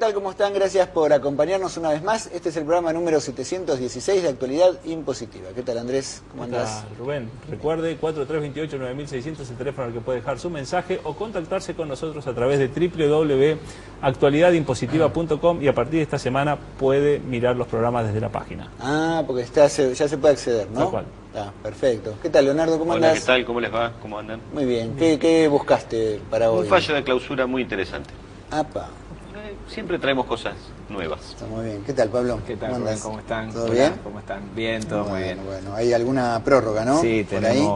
tal? ¿Cómo están? Gracias por acompañarnos una vez más. Este es el programa número 716 de Actualidad Impositiva. ¿Qué tal, Andrés? ¿Cómo andás? Rubén, recuerde 4328-9600 es el teléfono al que puede dejar su mensaje o contactarse con nosotros a través de www.actualidadimpositiva.com y a partir de esta semana puede mirar los programas desde la página. Ah, porque ya se puede acceder, ¿no? Tal cual. Ah, perfecto. ¿Qué tal, Leonardo? ¿Cómo Hola, andás? ¿qué tal? ¿Cómo les va? ¿Cómo andan? Muy bien. ¿Qué buscaste para hoy? Un fallo de clausura muy interesante. Apa. Siempre traemos cosas nuevas. Está muy bien. ¿Qué tal, Pablo? ¿Qué tal, ¿Cómo Rubén? andás? ¿Cómo están? ¿Todo Hola, bien? ¿Cómo están? Bien, todo muy bien. Bueno, hay alguna prórroga, ¿no? Sí, Por ahí.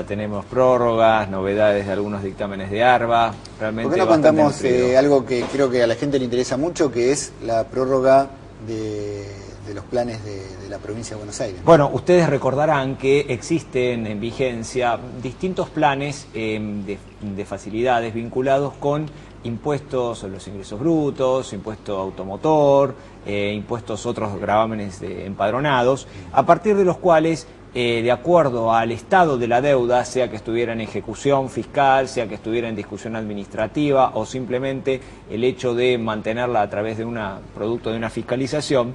tenemos prórrogas, novedades de algunos dictámenes de ARBA. Realmente ¿Por qué no bastante contamos nutrido. algo que creo que a la gente le interesa mucho, que es la prórroga de los planes de la provincia de Buenos Aires? Bueno, ustedes recordarán que existen en vigencia distintos planes de facilidades vinculados con impuestos sobre los ingresos brutos, impuesto automotor, impuestos otros gravámenes empadronados, a partir de los cuales, de acuerdo al estado de la deuda, sea que estuviera en ejecución fiscal, sea que estuviera en discusión administrativa o simplemente el hecho de mantenerla a través de producto de una fiscalización,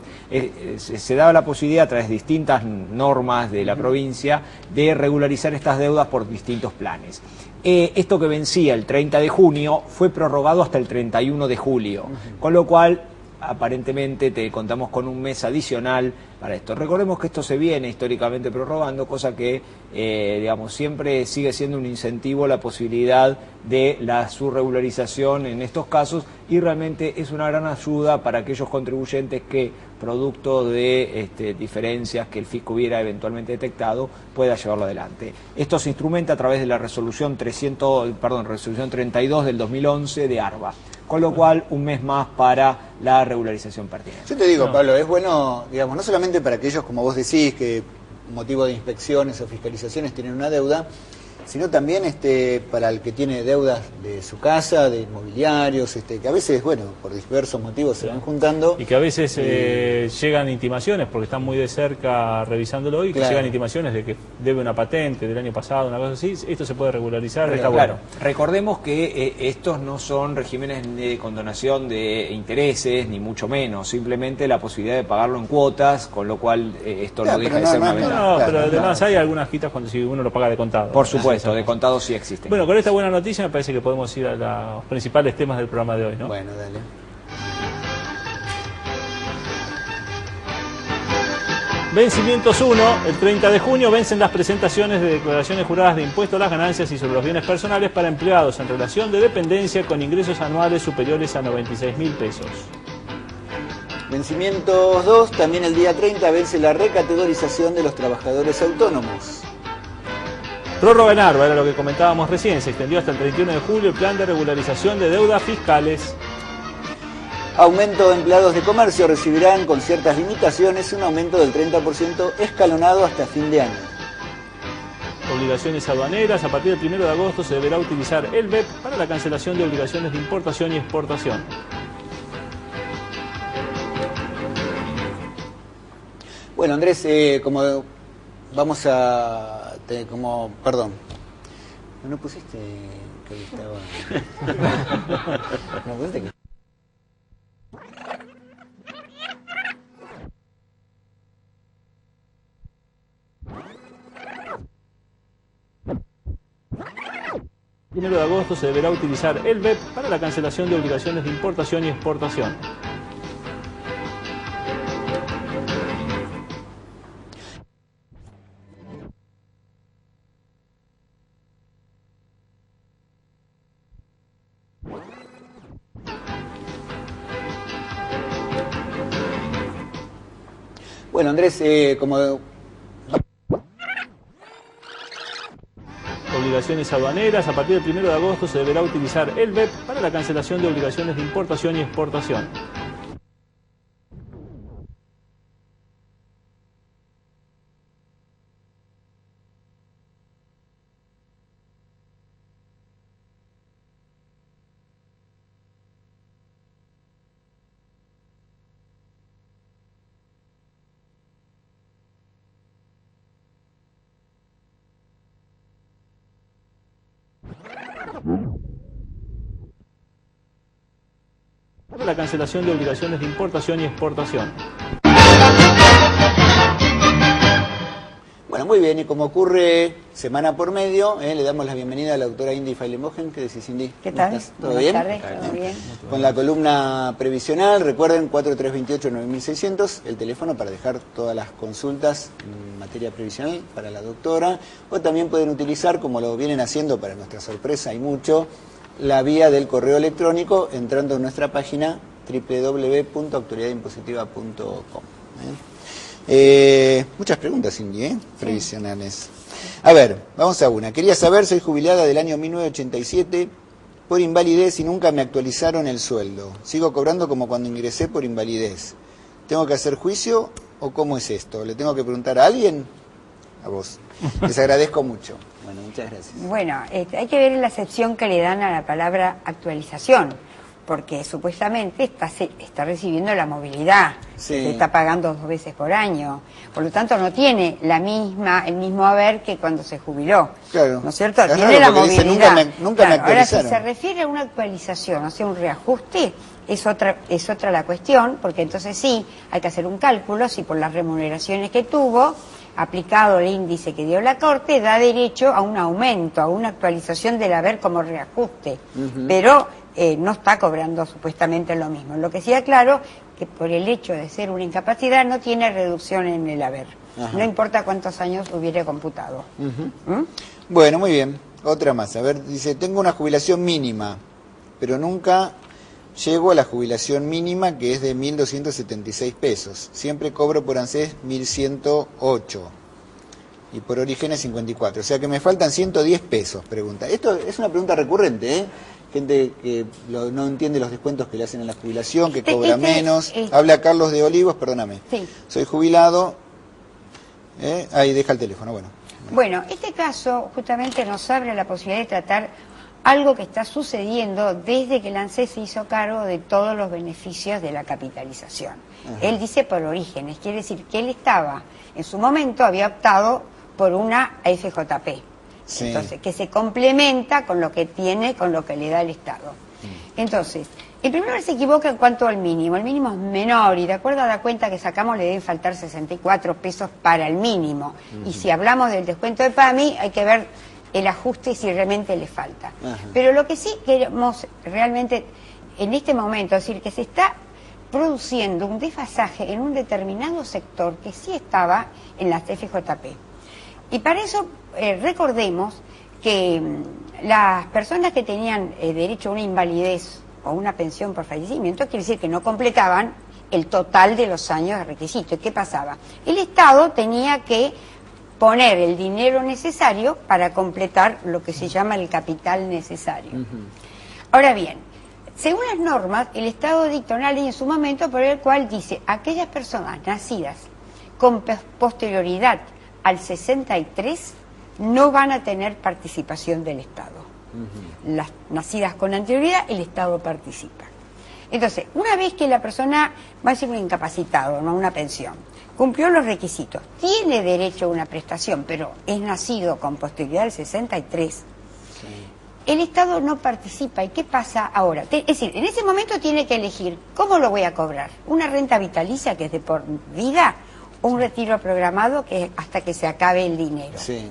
se daba la posibilidad a través de distintas normas de la provincia de regularizar estas deudas por distintos planes. Esto que vencía el 30 de junio fue prorrogado hasta el 31 de julio, con lo cual aparentemente te contamos con un mes adicional para esto. Recordemos que esto se viene históricamente prorrogando, cosa que digamos siempre sigue siendo un incentivo la posibilidad de su regularización en estos casos, y realmente es una gran ayuda para aquellos contribuyentes que, producto de diferencias que el fisco hubiera eventualmente detectado, pueda llevarlo adelante. Esto se instrumenta a través de la resolución 32 del 2011 de ARBA, con lo cual un mes más para la regularización pertinente. Yo te digo, Pablo, es bueno, digamos, no solamente para aquellos, como vos decís, que motivo de inspecciones o fiscalizaciones tienen una deuda, sino también para el que tiene deudas de su casa, de inmobiliarios, que a veces, bueno, por diversos motivos se van juntando. Y que a veces llegan intimaciones, porque están muy de cerca revisándolo, y que Claro. llegan intimaciones de que debe una patente del año pasado, una cosa así. Esto se puede regularizar, está Claro, bueno. recordemos que estos no son regímenes de condonación de intereses, ni mucho menos, simplemente la posibilidad de pagarlo en cuotas, con lo cual esto Claro, no deja pero de ser no una es ventaja. No, Claro, pero además claro. hay algunas quitas cuando si uno lo paga de contado. Por supuesto, de contado sí existen. Bueno, con esta buena noticia me parece que podemos ir a los principales temas del programa de hoy, ¿no? Bueno, dale. Vencimientos 1, el 30 de junio vencen las presentaciones de declaraciones juradas de impuesto a las ganancias y sobre los bienes personales para empleados en relación de dependencia con ingresos anuales superiores a 96.000 pesos. Vencimientos 2, también el día 30 vence la recategorización de los trabajadores autónomos. Prórroga en ARBA, era lo que comentábamos recién, se extendió hasta el 31 de julio el plan de regularización de deudas fiscales. Aumento de empleados de comercio, recibirán con ciertas limitaciones un aumento del 30% escalonado hasta fin de año. Obligaciones aduaneras, a partir del 1 de agosto se deberá utilizar el BEP para la cancelación de obligaciones de importación y exportación. Bueno, Andrés, como vamos a... perdón. ¿No pusiste que estaba...? ¿No pusiste que... El 1 de agosto se deberá utilizar el BEP para la cancelación de obligaciones de importación y exportación. Bueno, Andrés, como... Obligaciones aduaneras, a partir del 1 de agosto se deberá utilizar el BEP para la cancelación de obligaciones de importación y exportación. la cancelación de obligaciones de importación y exportación. Bueno, muy bien, y como ocurre semana por medio, le damos la bienvenida a la doctora Indy Feilenbogen. ¿Qué decís, Indy? ¿Qué tal? ¿Estás? ¿Todo Buenas bien? tardes, ¿todo bien? Con la columna previsional, recuerden 4328-9600, el teléfono para dejar todas las consultas en materia previsional para la doctora, o también pueden utilizar, como lo vienen haciendo para nuestra sorpresa y mucho, la vía del correo electrónico entrando en nuestra página www.autoridadimpositiva.com. Muchas preguntas, Indy, previsionales. A ver, vamos a una. Quería saber, soy jubilada del año 1987 por invalidez y nunca me actualizaron el sueldo. Sigo cobrando como cuando ingresé por invalidez. ¿Tengo que hacer juicio o cómo es esto? ¿Le tengo que preguntar a alguien? A vos. Les agradezco mucho. Bueno, muchas gracias. Bueno, hay que ver la acepción que le dan a la palabra actualización, porque supuestamente está recibiendo la movilidad, Sí. se está pagando 2 veces por año, por lo tanto no tiene el mismo haber que cuando se jubiló, Claro. ¿no es cierto? Es Tiene raro la porque dice, movilidad. nunca me Ahora, si actualizaron. se refiere a una actualización, o sea, un reajuste, es otra la cuestión, porque entonces sí, hay que hacer un cálculo si por las remuneraciones que tuvo, aplicado el índice que dio la Corte, da derecho a un aumento, a una actualización del haber como reajuste, pero no está cobrando supuestamente lo mismo. Lo que sí aclaro que por el hecho de ser una incapacidad no tiene reducción en el haber, no importa cuántos años hubiera computado. Bueno, muy bien. Otra más. A ver, dice, tengo una jubilación mínima, pero nunca llego a la jubilación mínima, que es de 1.276 pesos. Siempre cobro por ANSES 1.108 y por Orígenes 54. O sea que me faltan 110 pesos, pregunta. Esto es una pregunta recurrente, ¿eh? Gente que no entiende los descuentos que le hacen en la jubilación, que cobra menos. Habla Carlos de Olivos, perdóname. Sí. Soy jubilado. Ahí deja el teléfono, bueno. Bueno, este caso justamente nos abre la posibilidad de tratar algo que está sucediendo desde que el ANSES se hizo cargo de todos los beneficios de la capitalización. Él dice por Orígenes, quiere decir que él estaba, en su momento había optado por una AFJP. Sí. Entonces, que se complementa con lo que tiene, con lo que le da el Estado. Entonces, en primer lugar se equivoca en cuanto al mínimo. El mínimo es menor y de acuerdo a la cuenta que sacamos le deben faltar 64 pesos para el mínimo. Y si hablamos del descuento de PAMI hay que ver el ajuste si realmente le falta. Pero lo que sí queremos realmente en este momento, es decir, que se está produciendo un desfasaje en un determinado sector que sí estaba en las FJP. Y para eso recordemos que las personas que tenían derecho a una invalidez o una pensión por fallecimiento, quiere decir que no completaban el total de los años de requisito. ¿Y qué pasaba? El Estado tenía que poner el dinero necesario para completar lo que se llama el capital necesario. Ahora bien, según las normas, el Estado dicta una ley en su momento por el cual dice aquellas personas nacidas con posterioridad al 63 no van a tener participación del Estado. Las nacidas con anterioridad, el Estado participa. Entonces, una vez que la persona va a ser un incapacitado, no una pensión, cumplió los requisitos, tiene derecho a una prestación, pero es nacido con posterioridad al 63, el Estado no participa. ¿Y qué pasa ahora? Es decir, en ese momento tiene que elegir cómo lo voy a cobrar. Una renta vitalicia que es de por vida, o un retiro programado que es hasta que se acabe el dinero. Sí.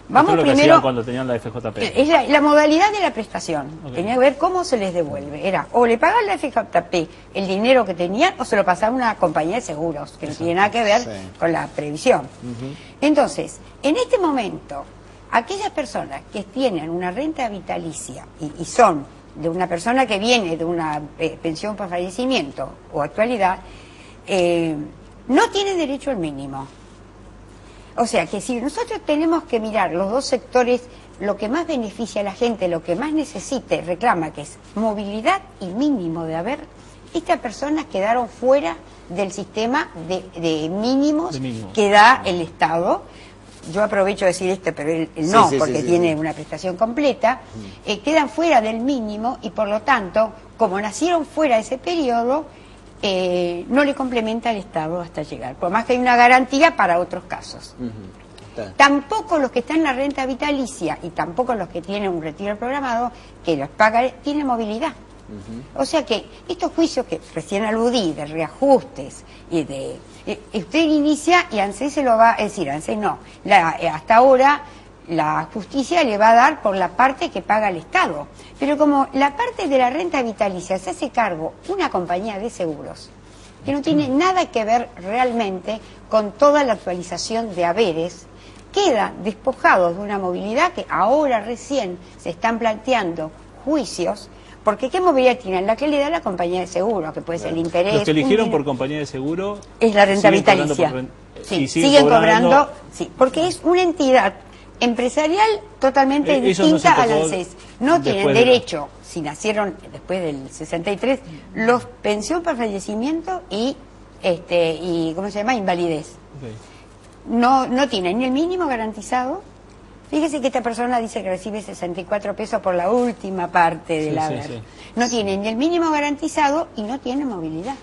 Esto Vamos es lo que primero. hacían cuando tenían la FJP. Es la modalidad de la prestación. Ok. Tenía que ver cómo se les devuelve. Era o le pagan la FJP el dinero que tenían o se lo pasaban a una compañía de seguros, que no tiene nada que ver con la previsión. Entonces, en este momento, aquellas personas que tienen una renta vitalicia y son de una persona que viene de una pensión por fallecimiento o actualidad, no tienen derecho al mínimo. O sea que si nosotros tenemos que mirar los dos sectores, lo que más beneficia a la gente, lo que más necesita y reclama, que es movilidad y mínimo de haber, estas personas quedaron fuera del sistema de mínimos que da el Estado. Yo aprovecho de decir esto, pero él no, porque tiene una prestación completa, quedan fuera del mínimo y por lo tanto, como nacieron fuera de ese periodo, no le complementa al Estado hasta llegar, por más que hay una garantía para otros casos. Tampoco los que están en la renta vitalicia y tampoco los que tienen un retiro programado, que los paga, tienen movilidad. O sea que estos juicios que recién aludí, de reajustes y de... usted inicia y ANSES se lo va a decir, ANSES no, hasta ahora la justicia le va a dar por la parte que paga el Estado. Pero como la parte de la renta vitalicia se hace cargo una compañía de seguros, que no tiene nada que ver realmente con toda la actualización de haberes, quedan despojados de una movilidad que ahora recién se están planteando juicios, porque ¿qué movilidad tienen? La que le da la compañía de seguro, que puede ser el interés. Los que eligieron por compañía de seguro es la renta vitalicia. Sí, siguen cobrando, sí, porque es una entidad empresarial totalmente distinta a la ANSES. No tienen derecho, si nacieron después del 63, los pensión por fallecimiento y ¿cómo se llama? Invalidez. No tienen ni el mínimo garantizado. Fíjese que esta persona dice que recibe 64 pesos por la última parte del haber. No tiene ni el mínimo garantizado y no tiene movilidad.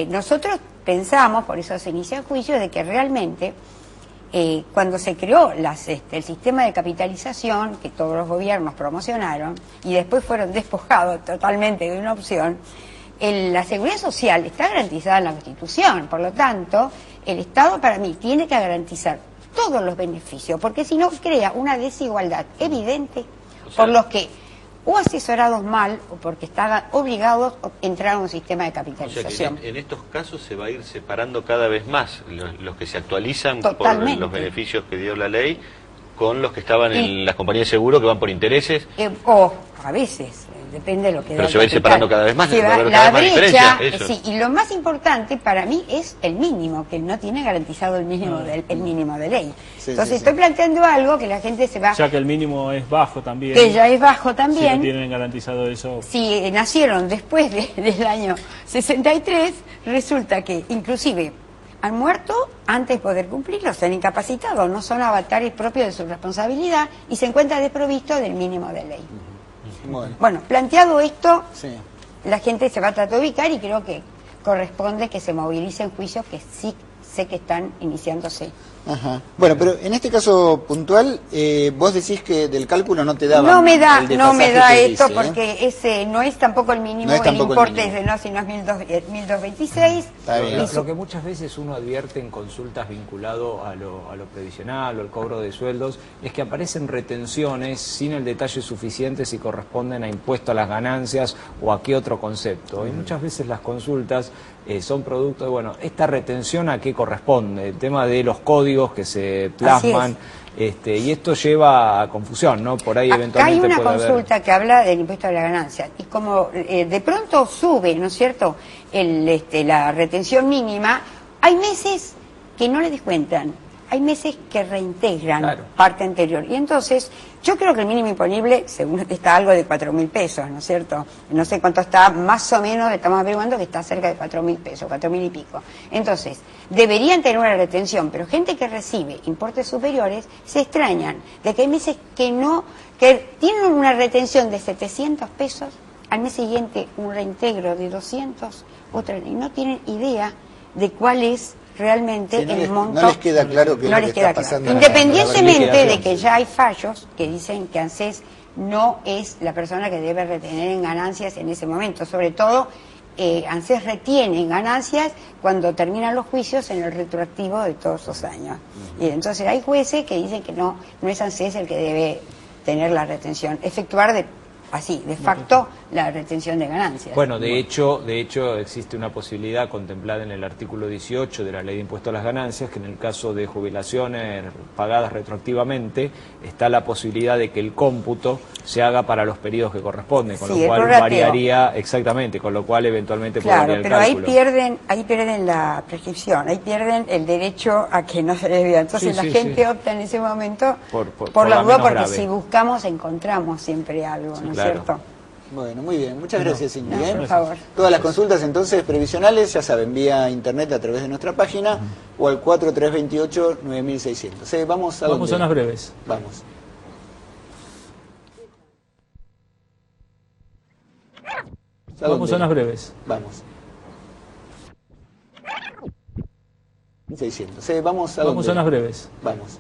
Nosotros pensamos, por eso se inicia el juicio, de que realmente cuando se creó el sistema de capitalización, que todos los gobiernos promocionaron, y después fueron despojados totalmente de una opción, la seguridad social está garantizada en la Constitución. Por lo tanto, el Estado para mí tiene que garantizar todos los beneficios, porque si no crea una desigualdad evidente por los que o asesorados mal o porque estaban obligados a entrar a un sistema de capitalización. O sea que en estos casos se va a ir separando cada vez más los que se actualizan Totalmente. por los beneficios que dio la ley con los que estaban en las compañías de seguro que van por intereses. O a veces, depende de lo que... Pero se va a ir separando cada vez más, va a haber cada la vez más brecha, diferencias, sí, y lo más importante para mí es el mínimo, que no tiene garantizado el mínimo de ley. Entonces estoy planteando algo que la gente se va... Ya que el mínimo es bajo también. Que ya es bajo también. Si no tienen garantizado eso. Si nacieron después del año 63, resulta que inclusive han muerto antes de poder cumplirlo, se han incapacitado, no son avatares propios de su responsabilidad y se encuentra desprovisto del mínimo de ley. Bueno, planteado esto, la gente se va a tratar de ubicar y creo que corresponde que se movilicen juicios que sí sé que están iniciándose. Ajá. Bueno, pero en este caso puntual, vos decís que del cálculo no te daba. No me da que esto dice, porque ese no es tampoco el mínimo, el importe es de no, sino es 1226. Lo que muchas veces uno advierte en consultas vinculado a lo previsional o al cobro de sueldos es que aparecen retenciones sin el detalle suficiente si corresponden a impuesto a las ganancias o a qué otro concepto. Y muchas veces las consultas son producto de, bueno, esta retención a qué corresponde, el tema de los códigos que se plasman, y esto lleva a confusión, ¿no? Por ahí eventualmente hay una consulta que habla del impuesto a la ganancia, y como de pronto sube, ¿no es cierto?, la retención mínima, hay meses que no le descuentan, hay meses que reintegran parte anterior, y entonces yo creo que el mínimo imponible, según está algo de 4.000 pesos, ¿no es cierto? No sé cuánto está, más o menos estamos averiguando que está cerca de 4.000 pesos, 4.000 y pico. Entonces, deberían tener una retención, pero gente que recibe importes superiores se extrañan de que hay meses que tienen una retención de 700 pesos, al mes siguiente un reintegro de 200, y no tienen idea de cuál es realmente el monto. No les queda claro qué es lo que está pasando. Independientemente de que ya hay fallos que dicen que ANSES no es la persona que debe retener en ganancias en ese momento. Sobre todo, ANSES retiene en ganancias cuando terminan los juicios en el retroactivo de todos los años. Y entonces hay jueces que dicen que no es ANSES el que debe tener la retención, efectuar de facto la retención de ganancias. Bueno, de hecho existe una posibilidad contemplada en el artículo 18 de la Ley de Impuesto a las Ganancias, que en el caso de jubilaciones pagadas retroactivamente, está la posibilidad de que el cómputo se haga para los periodos que corresponden, con lo cual variaría, exactamente, con lo cual eventualmente podría el pero cálculo. ahí pierden la prescripción, ahí pierden el derecho a que no se les vea. Entonces la gente opta en ese momento por la duda, porque si buscamos encontramos siempre algo, ¿no es cierto? Bueno, muy bien. Muchas gracias, Cindy. Por favor. Todas las consultas entonces previsionales, ya saben, vía internet a través de nuestra página o al 4328-9600. Vamos a unas breves. Vamos. Vamos a unas breves. Vamos. 600. Vamos a unas breves. Vamos.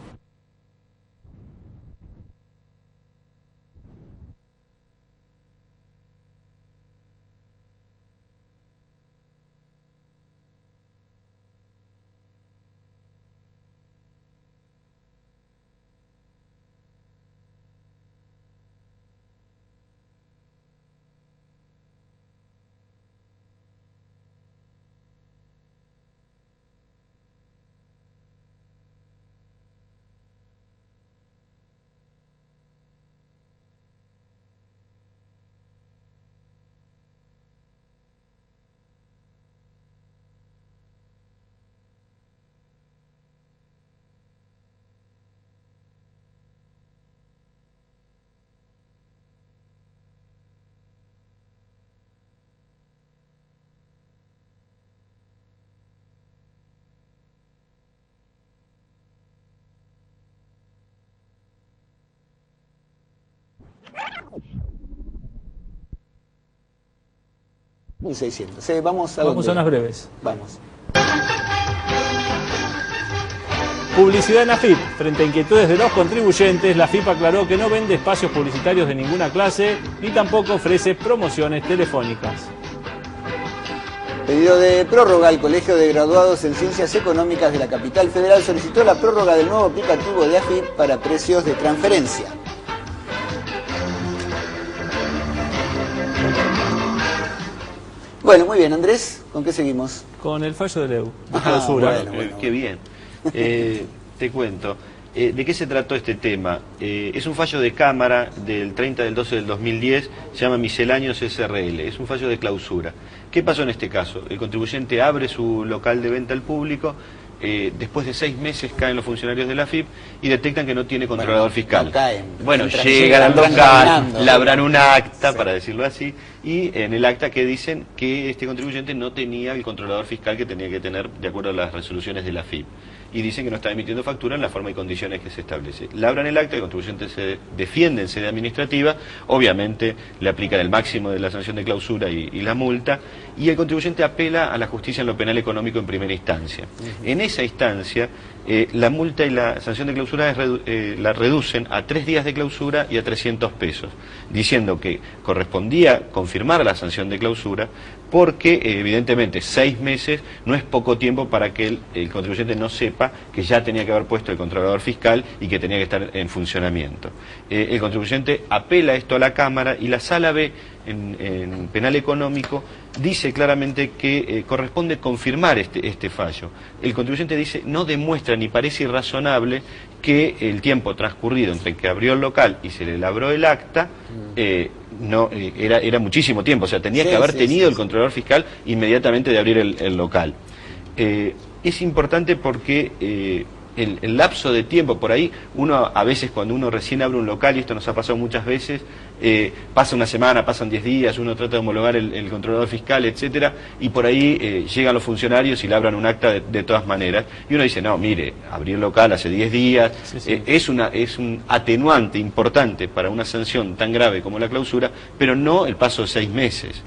1.600. Vamos a Vamos a unas breves. Vamos. Publicidad en AFIP. Frente a inquietudes de los contribuyentes, la AFIP aclaró que no vende espacios publicitarios de ninguna clase ni tampoco ofrece promociones telefónicas. Pedido de prórroga. El Colegio de Graduados en Ciencias Económicas de la Capital Federal solicitó la prórroga del nuevo aplicativo de AFIP para precios de transferencia. Bueno, muy bien, Andrés, ¿con qué seguimos? Con el fallo de Leu, de clausura. Bueno. Qué bien. Te cuento. ¿De qué se trató este tema? Es un fallo de Cámara del 30 del 12 del 2010, se llama Misceláneos SRL, es un fallo de clausura. ¿Qué pasó en este caso? El contribuyente abre su local de venta al público, después de 6 meses caen los funcionarios de la AFIP y detectan que no tiene controlador fiscal. No caen. Bueno, Llegan al local, caminando. labran un acta, Sí. para decirlo así, y en el acta que dicen que este contribuyente no tenía el controlador fiscal que tenía que tener de acuerdo a las resoluciones de la AFIP. Y dicen que no está emitiendo factura en la forma y condiciones que se establece. Labran el acta, el contribuyente se defiende en sede administrativa, obviamente le aplican el máximo de la sanción de clausura y la multa, y el contribuyente apela a la justicia en lo penal económico en primera instancia. En esa instancia, la multa y la sanción de clausura la reducen a 3 días de clausura y a 300 pesos, diciendo que correspondía confirmar la sanción de clausura porque evidentemente 6 meses no es poco tiempo para que el contribuyente no sepa que ya tenía que haber puesto el controlador fiscal y que tenía que estar en funcionamiento. El contribuyente apela esto a la Cámara y la Sala B en penal económico dice claramente que corresponde confirmar este fallo. El contribuyente dice no demuestra ni parece irrazonable que el tiempo transcurrido entre que abrió el local y se le labró el acta era muchísimo tiempo, o sea, tenía que haber tenido el controlador fiscal inmediatamente de abrir el local. Es importante porque el lapso de tiempo, por ahí, uno a veces cuando uno recién abre un local, y esto nos ha pasado muchas veces, pasa una semana, pasan 10 días, uno trata de homologar el controlador fiscal, etcétera, y por ahí llegan los funcionarios y labran un acta de todas maneras, y uno dice, no, mire, abrí el local hace 10 días, es un atenuante importante para una sanción tan grave como la clausura, pero no el paso de 6 meses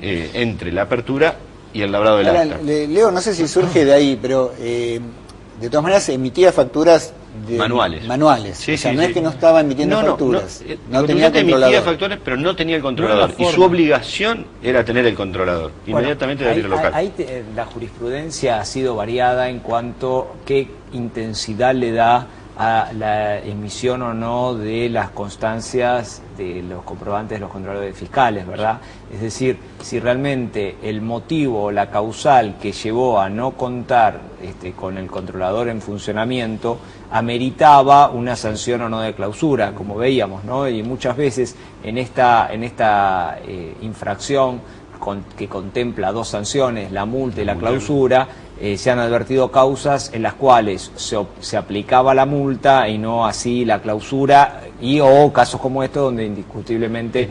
entre la apertura y el labrado del acta. Leo, no sé si surge de ahí, pero de todas maneras emitía facturas manuales. Sí, o sea, sí, no sí. es que no estaba emitiendo facturas. No tenía controlador. Emitía facturas, pero no tenía el controlador. Y su obligación era tener el controlador. Inmediatamente de abrir el local. La jurisprudencia ha sido variada en cuanto a qué intensidad le da a la emisión o no de las constancias de los comprobantes de los controladores fiscales, ¿verdad? Es decir, si realmente el motivo o la causal que llevó a no contar con el controlador en funcionamiento ameritaba una sanción o no de clausura, como veíamos, ¿no? Y muchas veces en esta infracción que contempla 2 sanciones, la multa y la clausura, se han advertido causas en las cuales se aplicaba la multa y no así la clausura, o casos como estos donde indiscutiblemente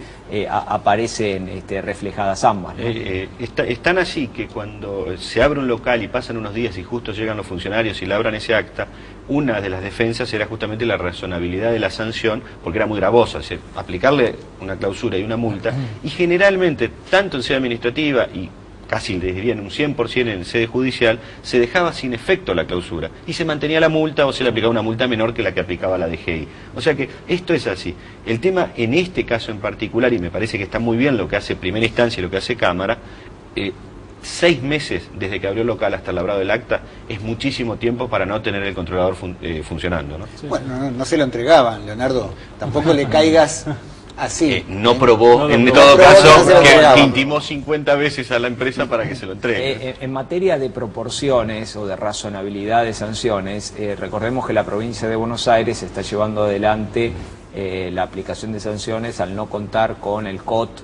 aparecen reflejadas ambas, ¿no? Es tan así que cuando se abre un local y pasan unos días y justo llegan los funcionarios y labran ese acta, una de las defensas era justamente la razonabilidad de la sanción, porque era muy gravosa, o sea, aplicarle una clausura y una multa, y generalmente, tanto en sede administrativa y casi les dirían un 100% en sede judicial, se dejaba sin efecto la clausura y se mantenía la multa o se le aplicaba una multa menor que la que aplicaba la DGI. O sea que esto es así. El tema en este caso en particular, y me parece que está muy bien lo que hace primera instancia y lo que hace Cámara, 6 meses desde que abrió el local hasta el labrado del acta es muchísimo tiempo para no tener el controlador funcionando, ¿no? Sí. Bueno, no se lo entregaban, Leonardo. Tampoco le caigas así. No probó, en probó. todo No probó, caso, no se lo que entregaba. intimó 50 veces a la empresa para que se lo entregue. En materia de proporciones o de razonabilidad de sanciones, recordemos que la provincia de Buenos Aires está llevando adelante la aplicación de sanciones al no contar con el COT,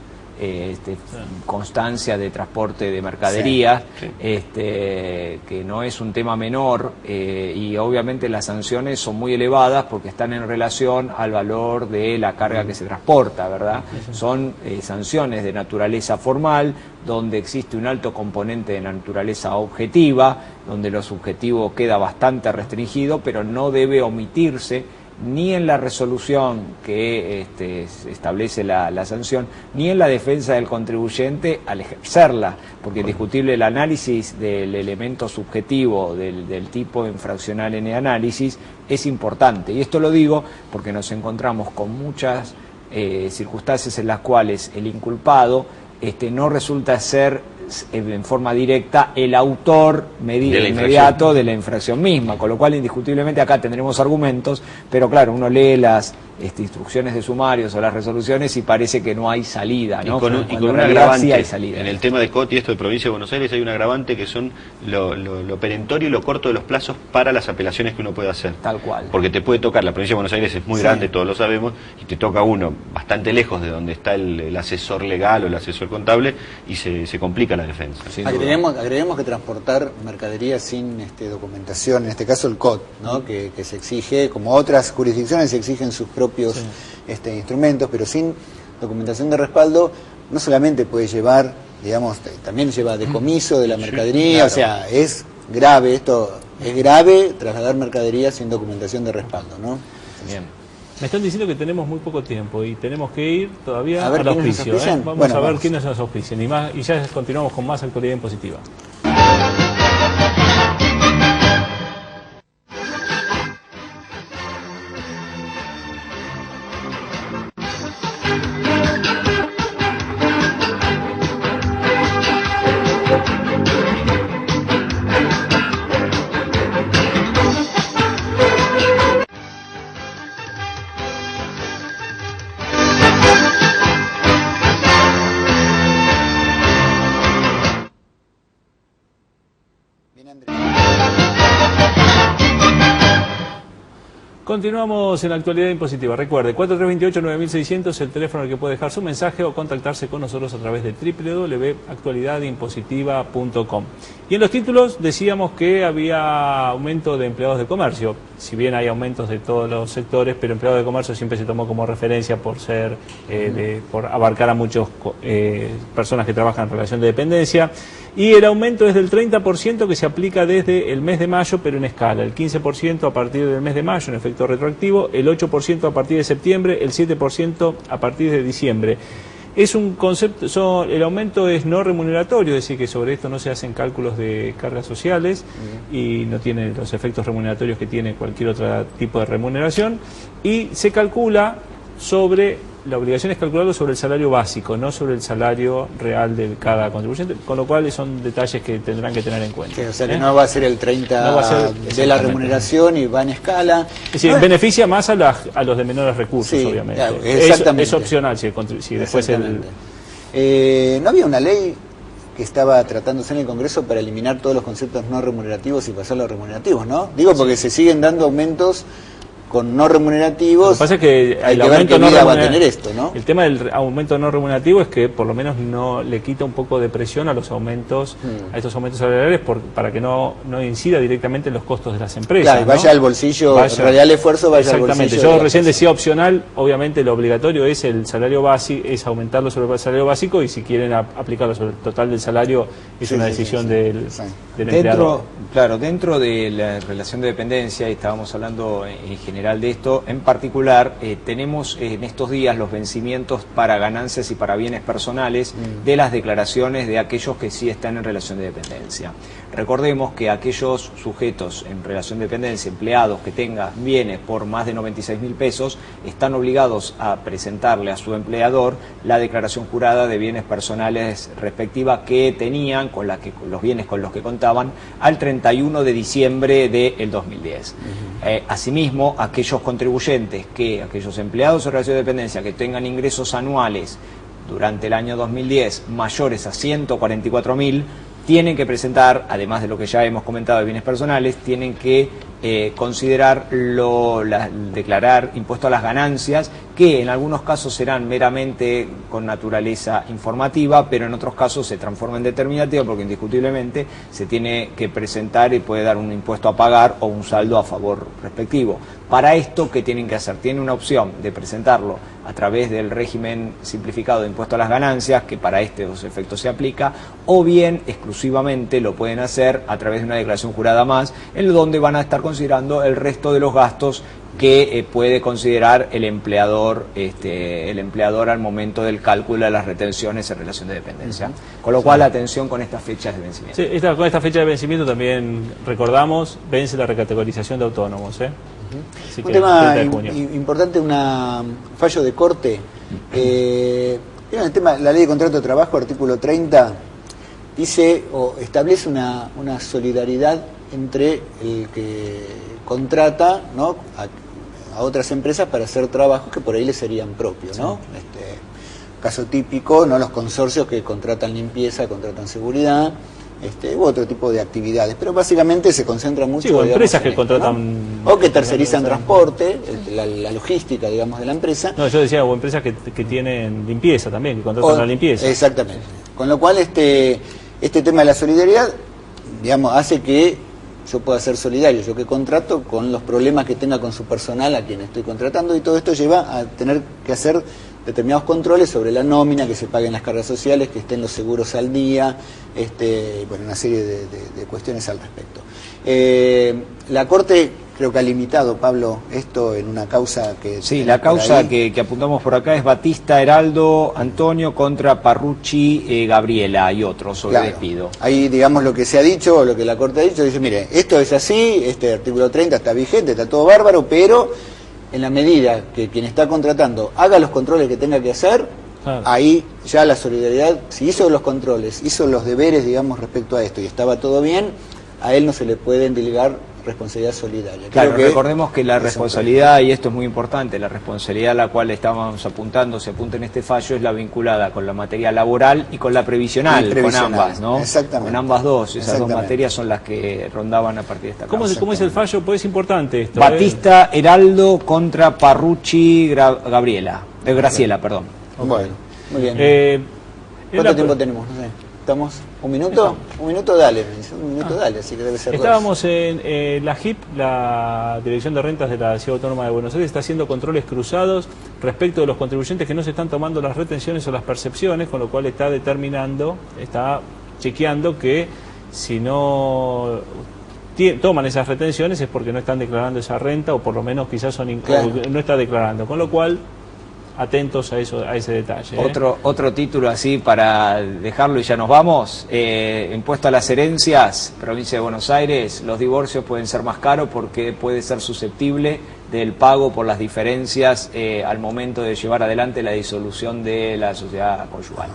constancia de transporte de mercaderías, que no es un tema menor, y obviamente las sanciones son muy elevadas porque están en relación al valor de la carga que se transporta, ¿verdad? Son sanciones de naturaleza formal, donde existe un alto componente de naturaleza objetiva, donde lo subjetivo queda bastante restringido, pero no debe omitirse ni en la resolución que establece la sanción, ni en la defensa del contribuyente al ejercerla, porque es discutible el análisis del elemento subjetivo del tipo infraccional en el análisis es importante. Y esto lo digo porque nos encontramos con muchas circunstancias en las cuales el inculpado no resulta ser en forma directa el autor inmediato de la infracción misma, con lo cual indiscutiblemente acá tendremos argumentos, pero claro, uno lee las instrucciones de sumarios o las resoluciones y parece que no hay salida, ¿no? Y con un agravante, sí hay salida. En el tema de COT y esto de Provincia de Buenos Aires hay un agravante que son lo perentorio y lo corto de los plazos para las apelaciones que uno puede hacer. Tal cual. Porque te puede tocar, la Provincia de Buenos Aires es muy grande, todos lo sabemos, y te toca uno bastante lejos de donde está el asesor legal o el asesor contable y se complica la defensa. Agreguemos que transportar mercadería sin documentación, en este caso el COT, ¿no? que se exige, como otras jurisdicciones se exigen sus propios instrumentos, pero sin documentación de respaldo, no solamente puede llevar, digamos, también lleva decomiso de la mercadería, claro. O sea, es grave esto, es grave trasladar mercadería sin documentación de respaldo, ¿no? Bien. Me están diciendo que tenemos muy poco tiempo y tenemos que ir todavía al auspicio. Vamos a ver quiénes nos auspician y ya continuamos con más actualidad impositiva. Continuamos en la actualidad impositiva. Recuerde, 4328-9600, el teléfono al que puede dejar su mensaje o contactarse con nosotros a través de www.actualidadimpositiva.com. Y en los títulos decíamos que había aumento de empleados de comercio. Si bien hay aumentos de todos los sectores, pero empleados de comercio siempre se tomó como referencia por ser, por abarcar a muchas personas que trabajan en relación de dependencia. Y el aumento es del 30% que se aplica desde el mes de mayo, pero en escala. El 15% a partir del mes de mayo, en efecto retroactivo, el 8% a partir de septiembre, el 7% a partir de diciembre. Es un concepto, el aumento es no remuneratorio, es decir, que sobre esto no se hacen cálculos de cargas sociales y no tiene los efectos remuneratorios que tiene cualquier otro tipo de remuneración. Y se calcula sobre... La obligación es calcularlo sobre el salario básico, no sobre el salario real de cada contribuyente, con lo cual son detalles que tendrán que tener en cuenta. Sí, o sea que no va a ser el 30% de la remuneración y va en escala. Es decir, beneficia más a los de menores recursos, obviamente. Claro, exactamente. Es opcional si después ¿no había una ley que estaba tratándose en el Congreso para eliminar todos los conceptos no remunerativos y pasarlos a remunerativos, ¿no? Digo porque se siguen dando aumentos con no remunerativos. Lo que pasa es que hay que ver qué vida va a tener esto, ¿no? El tema del aumento no remunerativo es que por lo menos no le quita un poco de presión a los aumentos, a estos aumentos salariales para que no incida directamente en los costos de las empresas. Claro, y vaya al bolsillo, en realidad el esfuerzo vaya al bolsillo. Exactamente, yo recién decía opcional, obviamente lo obligatorio es el salario básico, es aumentarlo sobre el salario básico, y si quieren aplicarlo sobre el total del salario es una decisión del empleador. Claro, dentro de la relación de dependencia, y estábamos hablando en general de esto, en particular tenemos en estos días los vencimientos para ganancias y para bienes personales de las declaraciones de aquellos que sí están en relación de dependencia. Recordemos que aquellos sujetos en relación de dependencia, empleados que tengan bienes por más de 96.000 pesos, están obligados a presentarle a su empleador la declaración jurada de bienes personales respectiva que tenían, con los bienes con los que contaban, al 31 de diciembre del 2010. Asimismo, aquellos contribuyentes, aquellos empleados en relación de dependencia que tengan ingresos anuales durante el año 2010 mayores a 144.000, tienen que presentar, además de lo que ya hemos comentado de bienes personales, tienen que declarar impuesto a las ganancias, que en algunos casos serán meramente con naturaleza informativa, pero en otros casos se transforma en determinativa, porque indiscutiblemente se tiene que presentar y puede dar un impuesto a pagar o un saldo a favor respectivo. Para esto, ¿qué tienen que hacer? Tienen una opción de presentarlo a través del régimen simplificado de impuesto a las ganancias, que para estos efectos se aplica, o bien exclusivamente lo pueden hacer a través de una declaración jurada más, en donde van a estar considerando el resto de los gastos que puede considerar el empleador al momento del cálculo de las retenciones en relación de dependencia. Con lo cual, atención con estas fechas de vencimiento. Sí, con esta fecha de vencimiento también recordamos, vence la recategorización de autónomos. Así Un que, tema 30 de junio. importante, un fallo de corte. El tema, la ley de contrato de trabajo, artículo 30, dice o establece una solidaridad entre el que contrata, ¿no?, a otras empresas para hacer trabajos que por ahí le serían propios, ¿no? Caso típico, ¿no?, los consorcios que contratan limpieza, contratan seguridad, u otro tipo de actividades, pero básicamente se concentra mucho, sí, o empresas que en esto, contratan, ¿no? O que tercerizan transporte, la logística, digamos, de la empresa. No, yo decía, o empresas que tienen limpieza también, que contratan la limpieza. Exactamente. Con lo cual este tema de la solidaridad, digamos, hace que yo pueda ser solidario, yo que contrato, con los problemas que tenga con su personal a quien estoy contratando, y todo esto lleva a tener que hacer determinados controles sobre la nómina, que se paguen las cargas sociales, que estén los seguros al día, bueno, una serie de cuestiones al respecto. La Corte creo que ha limitado, Pablo, esto en una causa que... Sí, la causa que apuntamos por acá es Batista Heraldo Antonio contra Parrucci Gabriela y otros sobre despido. Ahí, digamos, lo que se ha dicho, lo que la Corte ha dicho, dice, mire, esto es así, este artículo 30 está vigente, está todo bárbaro, pero en la medida que quien está contratando haga los controles que tenga que hacer, ahí ya la solidaridad, si hizo los controles, hizo los deberes, digamos, respecto a esto y estaba todo bien, a él no se le pueden delegar responsabilidad solidaria. Claro, recordemos que la responsabilidad, y esto es muy importante, la responsabilidad a la cual estábamos apuntando, se apunta en este fallo, es la vinculada con la materia laboral y con la previsional, con ambas, ¿no? Exactamente. Con ambas dos, esas dos materias son las que rondaban a partir de esta causa. ¿Cómo es el fallo? Pues es importante esto. Batista Heraldo contra Parrucci Graciela, perdón. Bueno, muy bien. ¿Cuánto tiempo tenemos? No sé. ¿Estamos? ¿Un minuto? Un minuto, dale. Un minuto, dale, así que debe ser. Estábamos en la JIP, la Dirección de Rentas de la Ciudad Autónoma de Buenos Aires, está haciendo controles cruzados respecto de los contribuyentes que no se están tomando las retenciones o las percepciones, con lo cual está chequeando que si no toman esas retenciones es porque no están declarando esa renta, o por lo menos quizás no está declarando, con lo cual atentos a eso, a ese detalle. Otro título así para dejarlo y ya nos vamos. Impuesto a las herencias, provincia de Buenos Aires, los divorcios pueden ser más caros porque puede ser susceptible del pago por las diferencias al momento de llevar adelante la disolución de la sociedad conyugal.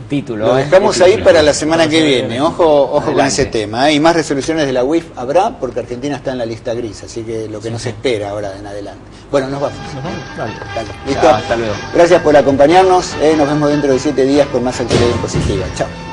Título. Lo dejamos ahí para la semana que viene. Ojo con ese tema. Y más resoluciones de la UIF habrá, porque Argentina está en la lista gris, así que lo que nos espera ahora en adelante. Bueno, nos vamos. Dale. ¿Listo? Hasta luego. Gracias por acompañarnos. Nos vemos dentro de 7 días con más actividad impositiva. Chao.